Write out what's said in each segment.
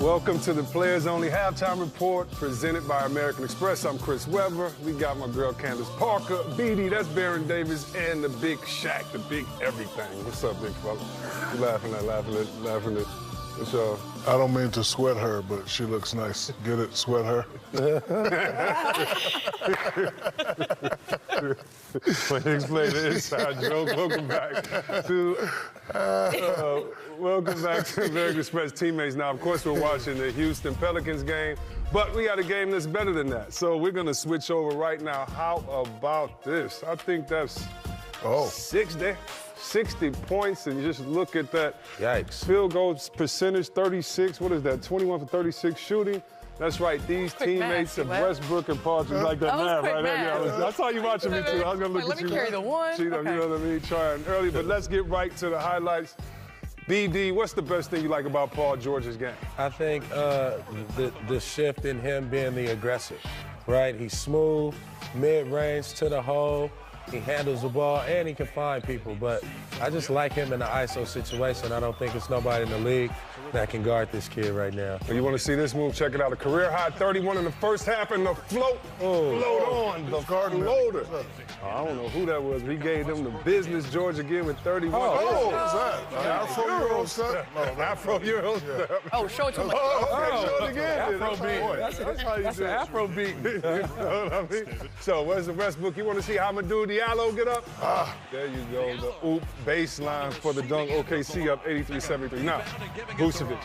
Welcome to the Players Only Halftime Report presented by American Express. I'm Chris Webber. We got my girl Candace Parker, BD, that's Baron Davis, and the big Shaq, the big everything. What's up, big fella? You laughing at. What's up? I don't mean to sweat her, but she looks nice. Get it? Sweat her? Explain the inside joke. Welcome back to American Express teammates. Now, of course, we're watching the Houston Pelicans game, but we got a game that's better than that. So we're going to switch over right now. How about this? I think that's 60 points, and you just look at that. Yikes. Field goal percentage, 36. What is that, 21 for 36 shooting? That's right, these teammates of Westbrook and Paul, you like that math, right? Yeah, I saw you watching me, too. I was going to look at you. Let me carry the one. You know what I mean? Trying early, but let's get right to the highlights. BD, what's the best thing you like about Paul George's game? I think the shift in him being the aggressive, right? He's smooth, mid-range to the hole. He handles the ball, and he can find people. But I just like him in the ISO situation. I don't think there's nobody in the league that can guard this kid right now. You want to see this move? Check it out. A career-high 31 in the first half, and the float on the floater. I don't know who that was, but he gave them the business. George again with 31. What's that? Afro-Euro step? Afro-Euro step. Oh, show it to him. Show it again. That's how you do it. Afro beat. You know what I mean? So, where's the Westbrook? You want to see Hamidou Diallo get up? There you go. The oop baseline for the dunk. OKC up 83-73. Now, Vucevic,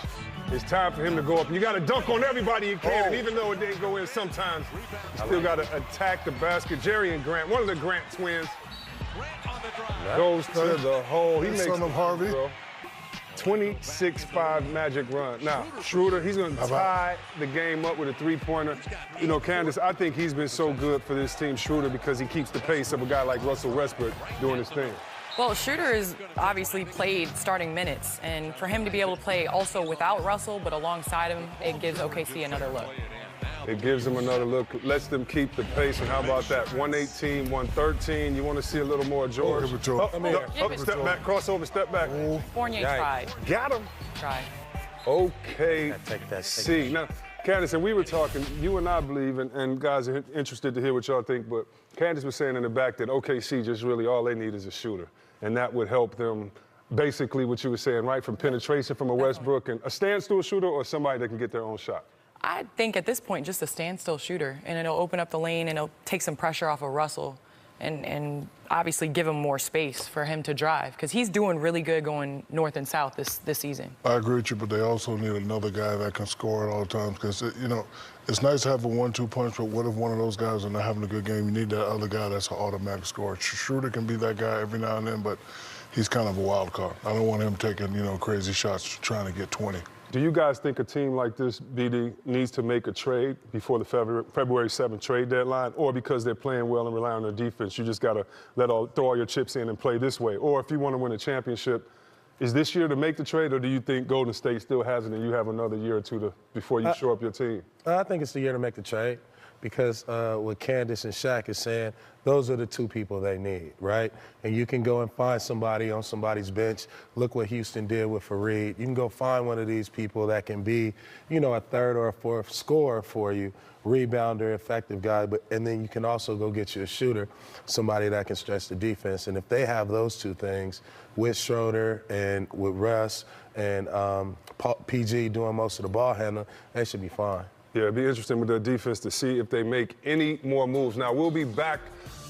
it's time for him to go up. You got to dunk on everybody you can, and even though it didn't go in sometimes, you still got to attack the basket. Jerry and Grant, one of the Grant twins, goes to the hole. He makes son of Harvey. 26-5 Magic run. Now, Schroeder, he's going to tie the game up with a three-pointer. You know, Candace, I think he's been so good for this team, Schroeder, because he keeps the pace of a guy like Russell Westbrook doing his thing. Well, Schroeder has obviously played starting minutes, and for him to be able to play also without Russell, but alongside him, it gives OKC another look. It gives them another look, lets them keep the pace, and how about that? 118, 113. You want to see a little more George? Step back, crossover, step back. Fournier tried. Got him. Tried. OKC. Now, Candace, and we were talking, you and I believe, and guys are interested to hear what y'all think, but Candace was saying in the back that OKC just really all they need is a shooter, and that would help them. Basically what you were saying, right, from penetration from a Westbrook, and a standstill shooter or somebody that can get their own shot? I think at this point, just a standstill shooter, and it'll open up the lane and it'll take some pressure off of Russell and obviously give him more space for him to drive, because he's doing really good going north and south this season. I agree with you, but they also need another guy that can score at all times, because, you know, it's nice to have a 1-2 punch, but what if one of those guys are not having a good game? You need that other guy that's an automatic scorer. Schroeder can be that guy every now and then, but he's kind of a wild card. I don't want him taking, you know, crazy shots trying to get 20. Do you guys think a team like this, BD, needs to make a trade before the February 7th trade deadline, or because they're playing well and relying on their defense, you just got to throw all your chips in and play this way? Or if you want to win a championship, is this year to make the trade, or do you think Golden State still has it and you have another year or two before you shore up your team? I think it's the year to make the trade, because what Candace and Shaq is saying, those are the two people they need, right? And you can go and find somebody on somebody's bench. Look what Houston did with Fareed. You can go find one of these people that can be, you know, a third or a fourth scorer for you, rebounder, effective guy, and then you can also go get you a shooter, somebody that can stretch the defense. And if they have those two things with Schroeder and with Russ and PG doing most of the ball handling, they should be fine. Yeah, it'd be interesting with their defense to see if they make any more moves. Now, we'll be back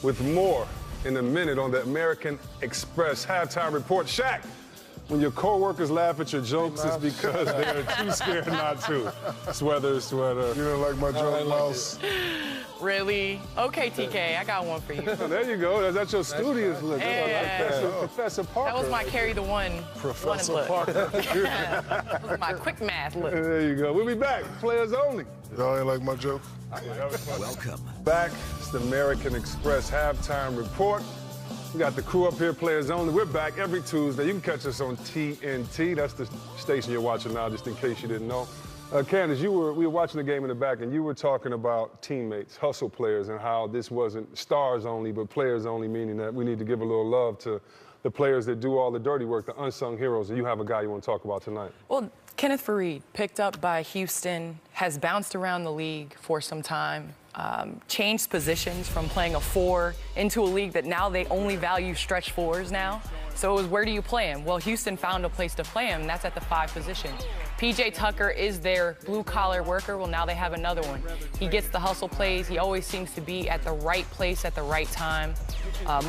with more in a minute on the American Express Halftime Report. Shaq, when your coworkers laugh at your jokes, it's because they're too scared not to. Sweater. You don't like my joke, Mouse? Really? Okay, TK, I got one for you. Oh, there you go. That's your studious look. Yeah. Professor Parker. That was my carry the one. Professor look. Parker. That was my quick math look. There you go. We'll be back. Players only. Y'all ain't like my joke? Welcome. Back. It's the American Express Halftime Report. We got the crew up here, Players Only. We're back every Tuesday. You can catch us on TNT. That's the station you're watching now, just in case you didn't know. Candace, we were watching the game in the back, and you were talking about teammates, hustle players, and how this wasn't stars only, but players only, meaning that we need to give a little love to the players that do all the dirty work, the unsung heroes. And you have a guy you want to talk about tonight. Well, Kenneth Faried, picked up by Houston, has bounced around the league for some time, changed positions from playing a 4 into a league that now they only value stretch 4s now. So it was, where do you play him? Well, Houston found a place to play him, and that's at the 5 position. P.J. Tucker is their blue-collar worker. Well, now they have another one. He gets the hustle plays. He always seems to be at the right place at the right time,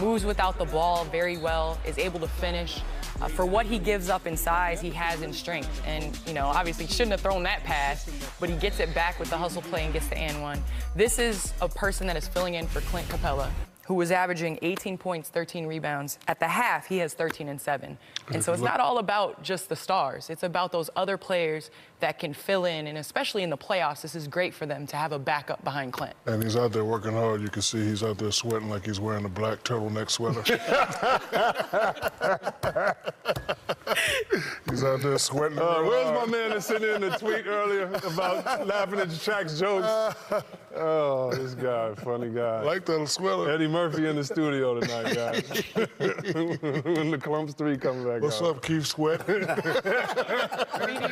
moves without the ball very well, is able to finish. For what he gives up in size, he has in strength. And, you know, obviously he shouldn't have thrown that pass, but he gets it back with the hustle play and gets the and one. This is a person that is filling in for Clint Capella, who was averaging 18 points, 13 rebounds. At the half, he has 13 and 7. And so it's not all about just the stars. It's about those other players that can fill in, and especially in the playoffs, this is great for them to have a backup behind Clint. And he's out there working hard. You can see he's out there sweating like he's wearing a black turtleneck sweater. He's out there sweating. Where's my man that sent in a tweet earlier about laughing at Shaq's jokes? Oh, this guy, funny guy. Like that sweater. Eddie Murphy in the studio tonight, guys. When the Clumps 3 comes back. What's up, Keith Sweat? You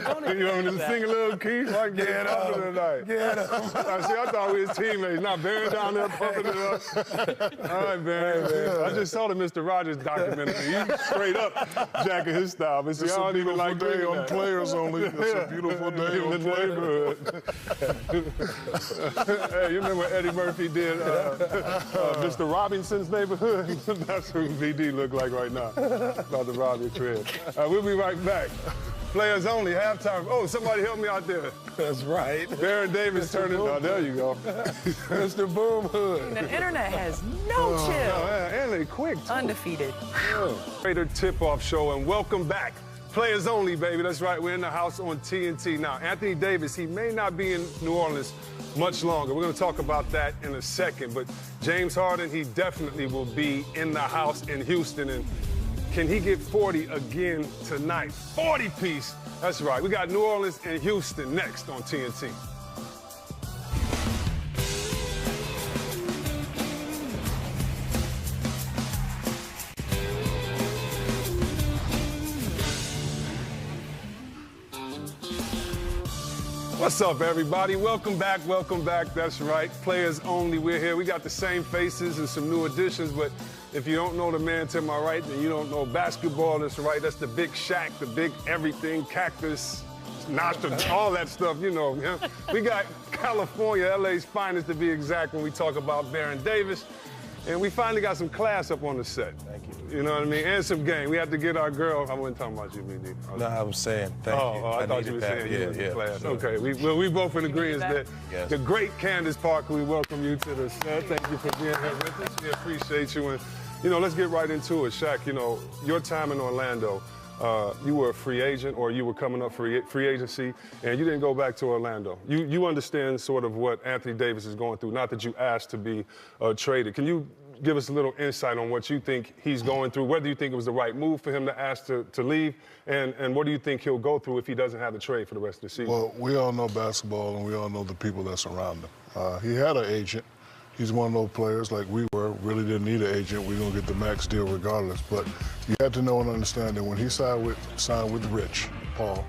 want me to sing a little, Keith? I can get up tonight. Get him. I thought we was teammates. Not Barry down there pumping it up. All right, Barry. I just saw the Mr. Rogers documentary. He's straight up jacking his style. But see, I don't even like day doing on that. Players only. It's a beautiful day on In the Players. neighborhood. Hey, you remember what Eddie Murphy did Mr. Robinson's Neighborhood? That's who VD look like right now. About to rob your crib. We'll be right back. Players only, halftime. Oh, somebody help me out there. That's right. Baron Davis turning. Oh, there you go. Mr. Boom Hood. The internet has no chill. And they quick, too. Undefeated. Raider Tip-Off Show, and welcome back. Players only, baby. That's right. We're in the house on TNT. Now, Anthony Davis, he may not be in New Orleans much longer. We're going to talk about that in a second. But James Harden, he definitely will be in the house in Houston. And can he get 40 again tonight? 40-piece. That's right. We got New Orleans and Houston next on TNT. What's up, everybody? Welcome back, welcome back. That's right, players only. We're here. We got the same faces and some new additions, but if you don't know the man to my right, then you don't know basketball. That's right, that's the big Shaq, the big everything, cactus, nostril, all that stuff, you know. We got California, LA's finest to be exact, when we talk about Baron Davis. And we finally got some class up on the set. Thank you. You know what I mean? And some game. We have to get our girl. I wasn't talking about you, BD. No, I was saying thank you. I thought you were saying you were in class. Sure. Okay, we both in agreement that Yes. the great Candace Parker, we welcome you to the set. Thank you for being here with us. We appreciate you. And, you know, let's get right into it. Shaq, you know, your time in Orlando, you were a free agent, or you were coming up for free agency, and you didn't go back to Orlando. You understand sort of what Anthony Davis is going through, not that you asked to be traded. Can you give us a little insight on what you think he's going through, whether you think it was the right move for him to ask to leave, and what do you think he'll go through if he doesn't have the trade for the rest of the season? Well, we all know basketball, and we all know the people that surround him. He had an agent. He's one of those players like we were, really didn't need an agent. We're going to get the max deal regardless. But you have to know and understand that when he signed with Rich Paul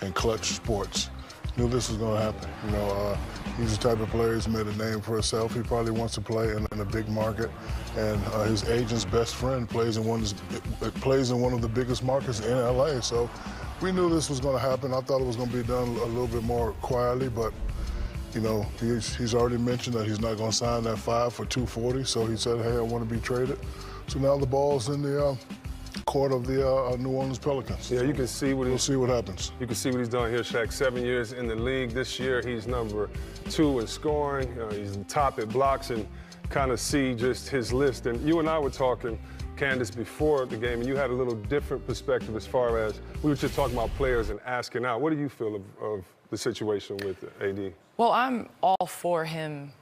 and Clutch Sports, knew this was going to happen. You know, he's the type of player who's made a name for himself. He probably wants to play in a big market, and his agent's best friend plays in one of the biggest markets in LA. So we knew this was going to happen. I thought it was going to be done a little bit more quietly, but you know, he's already mentioned that he's not going to sign that 5 for $240. So he said, "Hey, I want to be traded." So now the ball's in the court of the New Orleans Pelicans. Yeah, you can see what we'll see what happens. You can see what he's done here, Shaq. 7 years in the league. This year, he's number 2 in scoring. He's top at blocks, and kind of see just his list. And you and I were talking, Candace, before the game, and you had a little different perspective as far as we were just talking about players and asking out. What do you feel of the situation with AD? Well, I'm all for him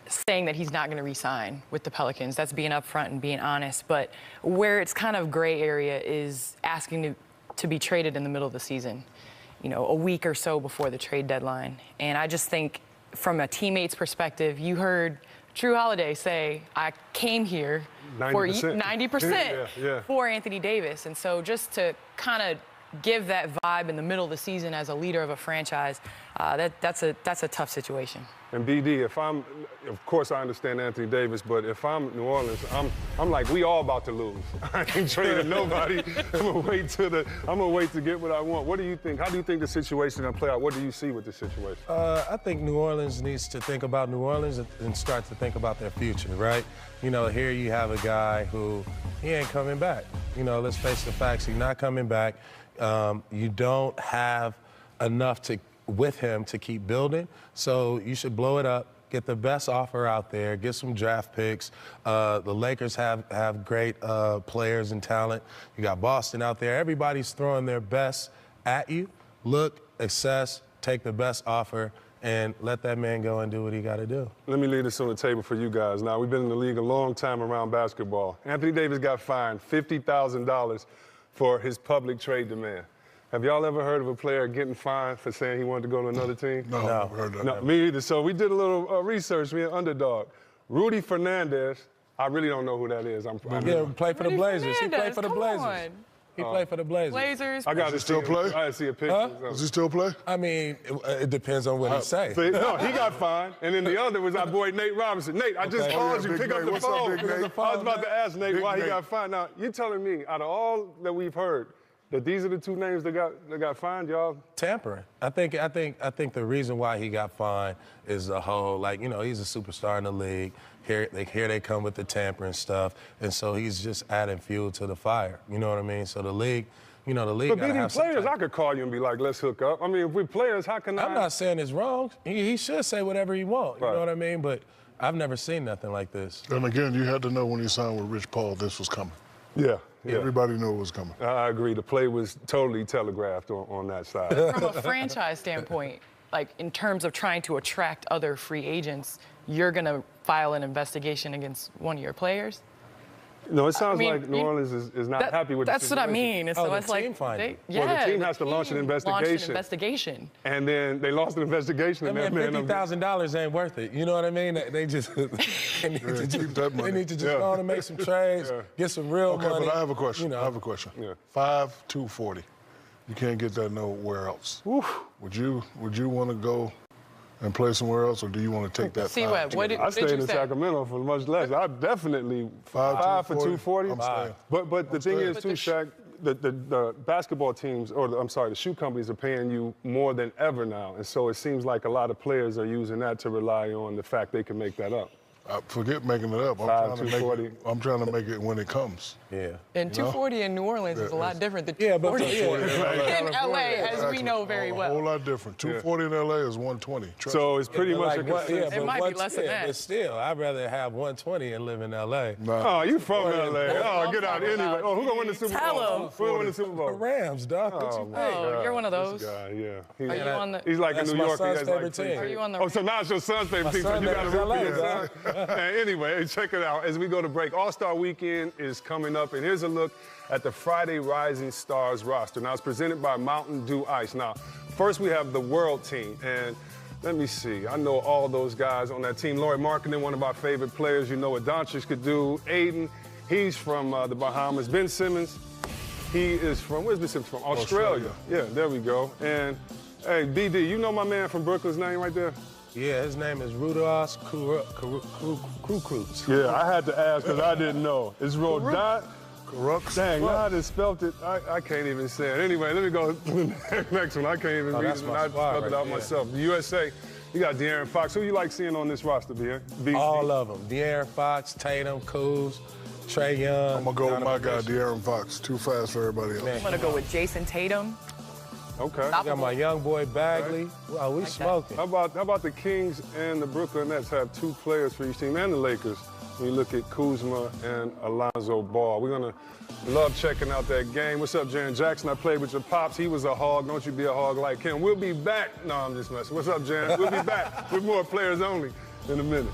saying that he's not going to re-sign with the Pelicans. That's being upfront and being honest. But where it's kind of gray area is asking to be traded in the middle of the season, you know, a week or so before the trade deadline. And I just think from a teammate's perspective, you heard Drew Holiday say, I came here 90%. for 90% Yeah. for Anthony Davis. And so just to kind of give that vibe in the middle of the season as a leader of a franchise, that's a tough situation. And BD, if I'm, of course I understand Anthony Davis, but if I'm New Orleans, I'm like, we all about to lose. I ain't trading nobody. I'm gonna wait to get what I want. What do you think? How do you think the situation gonna play out? What do you see with the situation? I think New Orleans needs to think about New Orleans and start to think about their future, right? You know, here you have a guy who, he ain't coming back. You know, let's face the facts, he's not coming back. You don't have enough with him to keep building, so you should blow it up, get the best offer out there, get some draft picks. The Lakers have great players and talent. You got Boston out there. Everybody's throwing their best at you. Look, assess, take the best offer, and let that man go and do what he got to do. Let me leave this on the table for you guys. Now, we've been in the league a long time around basketball. Anthony Davis got fined $50,000 for his public trade demand. Have y'all ever heard of a player getting fined for saying he wanted to go to another team? No, I've never heard that. No, me either. So we did a little research, me and Underdog. Rudy Fernandez, I really don't know who that is. Played for the Blazers. He played for the Come Blazers. on. He played for the Blazers. Blazers. I got to still play? I see a picture. Huh? Does he still play? I mean, it depends on what he say. No, he got fined. And then the other was our boy Nate Robinson. Nate, I just called you. Big Pick up Nate. the What's up, phone. Big Nate? I was about to ask Nate why he Nate. got fined. Now, you're telling me, out of all that we've heard, that these are the two names that got fined, y'all? Tampering. I think the reason why he got fined is the whole, like, you know, he's a superstar in the league. Here they come with the tampering stuff, and so he's just adding fuel to the fire. You know what I mean? So the league, you know, the league. But gotta being have some players, type- I could call you and be like, let's hook up. I mean, if we're players, how can I'm not saying it's wrong. He should say whatever he wants. You Right. know what I mean? But I've never seen nothing like this. And again, you had to know when he signed with Rich Paul, this was coming. Yeah. Everybody knew it was coming. I agree. The play was totally telegraphed on that side. From a franchise standpoint, like in terms of trying to attract other free agents, you're going to file an investigation against one of your players? No, it sounds I mean, like New Orleans is not happy with that's the what I situation. mean. Oh, So the it's like team fined him. Well, the team has to launch an Launched an investigation. investigation. And then they lost an investigation. I And mean, that man, $50,000 ain't worth it. You know what I mean? They just they need to keep that money. They need to just go on and make some trades, get some real money. Okay, but I have a question. You know. I have a question. Yeah. 5-2-40. You can't get that nowhere else. Oof. Would you want to go and play somewhere else, or do you want to take that? See what? What did I stayed you in say? Sacramento for much less. I definitely 5 for 240. I'm staying. But the thing staying. is, too, Shaq, the basketball teams, the shoe companies are paying you more than ever now. And so it seems like a lot of players are using that to rely on the fact they can make that up. Forget making it up. 5-2-40. I'm trying to make it when it comes. Yeah. And 240 in New Orleans is a lot different than Yeah, but 240 in LA, as we know very A well. whole lot different. 240 in LA is 120. Trust So it's pretty much Like, a what, consensus. yeah, but might be what's- less than yeah, that. But still, I'd rather have 120 and live in LA. Oh, you from LA. Oh, get out anyway. about- Oh, who gonna win the Super Bowl? Tell 'em. Who gonna win the Super The Bowl? Rams, dog. What you Oh, think? my God. You're one of those. This guy, yeah. Are you on the? He's like That's a New my Yorker. son's He has like favorite three team. teams. Are you on the? Oh, so now it's your son's favorite team, so son you got to name's root for LA, your son. Anyway, check it out. As we go to break, All-Star Weekend is coming up, and here's a look at the Friday Rising Stars roster. Now, it's presented by Mountain Dew Ice. Now, first we have the World Team, and let me see. I know all those guys on that team. Lauri Markkanen, one of our favorite players. You know what Doncic could do. Aiden, he's from the Bahamas. Ben Simmons, he is from, where's Ben Simmons from? Australia. Yeah, there we go. And, hey, BD, you know my man from Brooklyn's name right there? Yeah, his name is Rudolph Kukrutz. Yeah, I had to ask because I didn't know. It's Rodot. Correct. Dang, you know how to spelled it? I can't even say it. Anyway, let me go to the next one. I can't even read that's it. my I squad spelled it right out there. myself. The USA, you got De'Aaron Fox. Who you like seeing on this roster, All of them. De'Aaron Fox, Tatum, Kuz, Trae Young. I'm going to go with my guy, Donovan De'Aaron Fox. Too fast for everybody else. Man. I'm gonna go with Jason Tatum. Okay. I got my young boy Bagley. Wow, we smoking. How about the Kings and the Brooklyn Nets have two players for each team, and the Lakers, when you look at Kuzma and Alonzo Ball. We're going to love checking out that game. What's up, Jaren Jackson? I played with your pops. He was a hog. Don't you be a hog like him. We'll be back. No, I'm just messing. What's up, Jaren? We'll be back with more Players Only in a minute.